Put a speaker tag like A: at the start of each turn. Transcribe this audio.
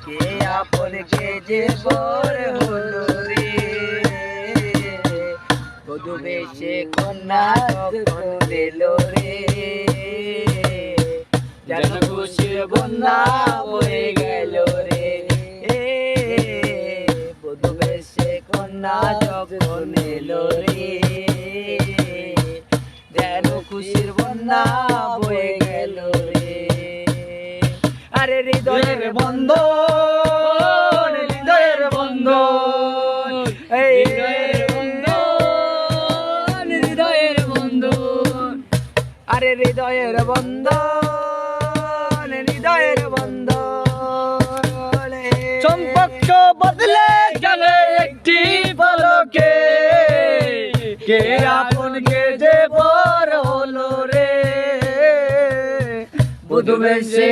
A: কে আপন কে যে বর হলো রে, বধূ বেশে কন্যা যখন এলো রে, যেন খুশির বন্যা বয়ে গেল রে। বধূ বেশে কন্যা যখন এলো রে, যেন খুশির বন্যা বয়ে গেল রে। আরে হৃদয়ের বন্ধন, হৃদয়ের বন্ধন, হৃদয়ের বন্ধন, হৃদয়ের বন্ধন, আরে হৃদয়ের বন্ধন, হৃদয়ের বন্ধন। সম্পর্ক বদলে গেলে একটি পলকে, কে আপন কে যে বর হলো রে, বধূ বেশে